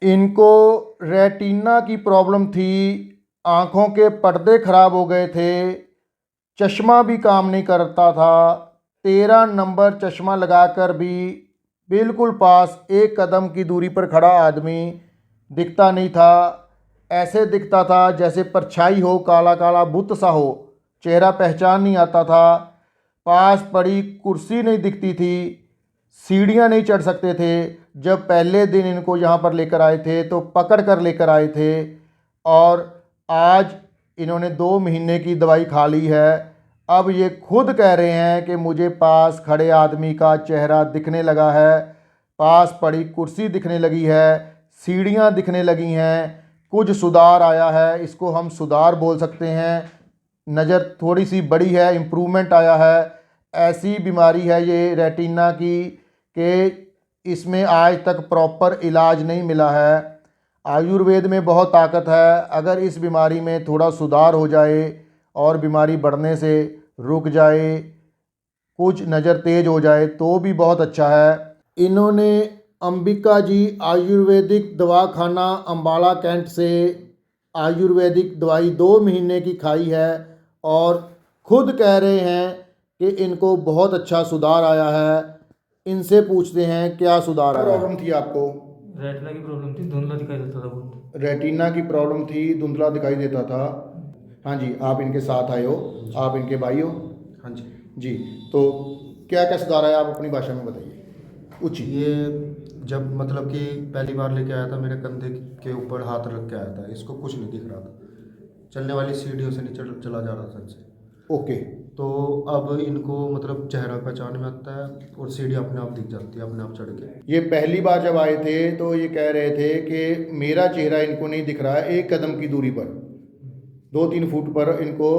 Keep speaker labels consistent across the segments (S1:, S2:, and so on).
S1: इनको रेटिना की प्रॉब्लम थी, आँखों के पर्दे ख़राब हो गए थे, चश्मा भी काम नहीं करता था। 13 नंबर चश्मा लगाकर भी बिल्कुल पास, एक कदम की दूरी पर खड़ा आदमी दिखता नहीं था। ऐसे दिखता था जैसे परछाई हो, काला काला बुत सा हो, चेहरा पहचान नहीं आता था। पास पड़ी कुर्सी नहीं दिखती थी, सीढ़ियाँ नहीं चढ़ सकते थे। जब पहले दिन इनको यहाँ पर लेकर आए थे तो पकड़ कर लेकर आए थे, और आज इन्होंने 2 महीने की दवाई खा ली है। अब ये खुद कह रहे हैं कि मुझे पास खड़े आदमी का चेहरा दिखने लगा है, पास पड़ी कुर्सी दिखने लगी है, सीढ़ियाँ दिखने लगी हैं, कुछ सुधार आया है। इसको हम सुधार बोल सकते हैं। नज़र थोड़ी सी बड़ी है, इम्प्रूवमेंट आया है। ऐसी बीमारी है ये रेटिना की कि इसमें आज तक प्रॉपर इलाज नहीं मिला है। आयुर्वेद में बहुत ताकत है। अगर इस बीमारी में थोड़ा सुधार हो जाए और बीमारी बढ़ने से रुक जाए, कुछ नज़र तेज हो जाए तो भी बहुत अच्छा है। इन्होंने अंबिका जी आयुर्वेदिक दवाखाना अम्बाला कैंट से आयुर्वेदिक दवाई 2 महीने की खाई है और खुद कह रहे हैं कि इनको बहुत अच्छा सुधार आया है। इनसे पूछते हैं क्या सुधार आया। प्रॉब्लम थी आपको?
S2: रेटिना की प्रॉब्लम थी, धुंधला दिखाई देता था बहुत।
S1: रेटिना की प्रॉब्लम थी, धुंधला दिखाई देता था। हाँ जी, आप इनके साथ आए हो, आप इनके भाई हो?
S3: हाँ जी।
S1: जी, तो क्या क्या सुधार आया, आप अपनी भाषा में बताइए। उचित।
S3: ये जब मतलब कि पहली बार लेके आया था, मेरे कंधे के ऊपर हाथ रख के आया था, इसको कुछ नहीं दिख रहा था, चलने वाली सीढ़ियों से नहीं चला जा रहा था इनसे।
S1: ओके।
S3: तो अब इनको मतलब चेहरा पहचान में आता है और सीढ़ी अपने आप दिख जाती है, अपने आप चढ़ के।
S1: ये पहली बार जब आए थे तो ये कह रहे थे कि मेरा चेहरा इनको नहीं दिख रहा है, एक कदम की दूरी पर, 2-3 फुट पर इनको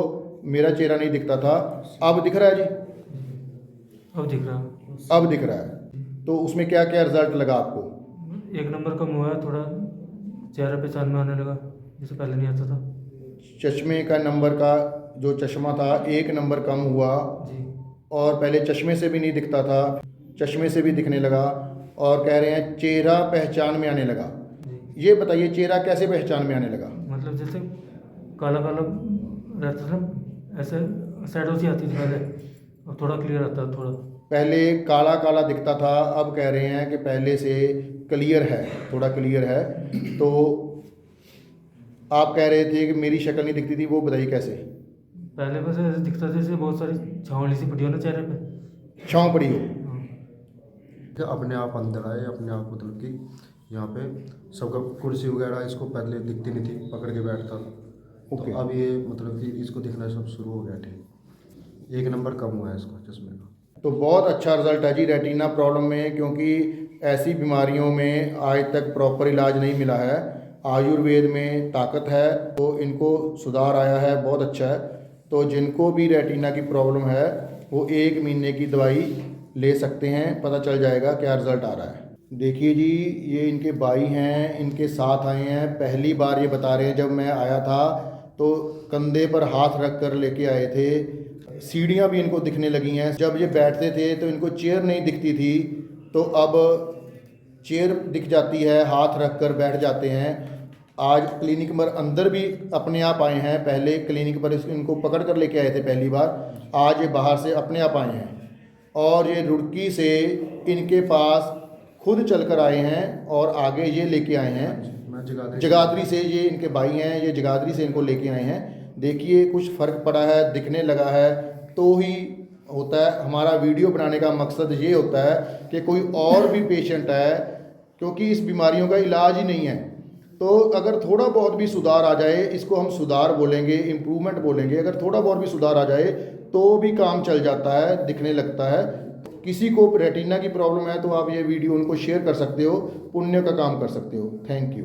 S1: मेरा चेहरा नहीं दिखता था। अब दिख रहा है जी?
S2: अब दिख रहा।
S1: अब दिख रहा है। तो उसमें क्या क्या रिजल्ट लगा आपको?
S2: 1 नंबर कम हुआ है, थोड़ा चेहरा पहचान में आने लगा, जैसे पहले नहीं आता था।
S1: चश्मे का नंबर का जो चश्मा था 1 नंबर कम हुआ,
S2: जी।
S1: और पहले चश्मे से भी नहीं दिखता था, चश्मे से भी दिखने लगा, और कह रहे हैं चेहरा पहचान में आने लगा।
S2: जी।
S1: ये बताइए चेहरा कैसे पहचान में आने लगा?
S2: मतलब जैसे काला काला रहता था, ऐसे शैडो सी आती थी पहले, अब थोड़ा क्लियर आता है थोड़ा।
S1: पहले काला काला दिखता था, अब कह रहे हैं कि पहले से क्लियर है, थोड़ा क्लियर है। तो आप कह रहे थे कि मेरी शक्ल नहीं दिखती थी, वो बताइए कैसे?
S2: पहले बस ऐसे दिखता था जैसे बहुत सारी छावनी सी पड़ी हो ना चेहरे पे।
S1: छाँव पड़ी हो?
S2: हाँ।
S3: कि अपने आप अंदर आए, अपने आप मतलब कि यहाँ पे सबका कुर्सी वगैरह इसको पहले दिखती नहीं थी, पकड़ के बैठता था।
S1: ओके।
S3: तो अब ये मतलब कि इसको दिखना सब शुरू हो गया। ठीक, 1 नंबर कम हुआ है इसका चश्मे का।
S1: तो बहुत अच्छा रिजल्ट है जी रेटिना प्रॉब्लम में, क्योंकि ऐसी बीमारियों में आज तक प्रॉपर इलाज नहीं मिला है। आयुर्वेद में ताकत है, तो इनको सुधार आया है, बहुत अच्छा है। तो जिनको भी रेटिना की प्रॉब्लम है वो 1 महीने की दवाई ले सकते हैं, पता चल जाएगा क्या रिज़ल्ट आ रहा है। देखिए जी, ये इनके भाई हैं, इनके साथ आए हैं। पहली बार ये बता रहे हैं जब मैं आया था तो कंधे पर हाथ रख कर लेके आए थे। सीढ़ियाँ भी इनको दिखने लगी हैं। जब ये बैठते थे तो इनको चेयर नहीं दिखती थी, तो अब चेयर दिख जाती है, हाथ रख कर बैठ जाते हैं। आज क्लिनिक पर अंदर भी अपने आप आए हैं, पहले क्लिनिक पर इनको पकड़ कर लेके आए थे पहली बार, आज ये बाहर से अपने आप आए हैं। और ये रुड़की से इनके पास खुद चल कर आए हैं और आगे ये लेके आए हैं।
S3: मैं
S1: जगाधरी से ये इनके भाई हैं, ये जगाधरी से इनको लेके आए हैं। देखिए कुछ फ़र्क पड़ा है, दिखने लगा है, तो ही होता है। हमारा वीडियो बनाने का मकसद ये होता है कि कोई और भी पेशेंट है, क्योंकि इस बीमारियों का इलाज ही नहीं है। तो अगर थोड़ा बहुत भी सुधार आ जाए, इसको हम सुधार बोलेंगे, इम्प्रूवमेंट बोलेंगे। अगर थोड़ा बहुत भी सुधार आ जाए तो भी काम चल जाता है, दिखने लगता है। किसी को रेटिना की प्रॉब्लम है तो आप ये वीडियो उनको शेयर कर सकते हो, पुण्य का काम कर सकते हो। Thank you.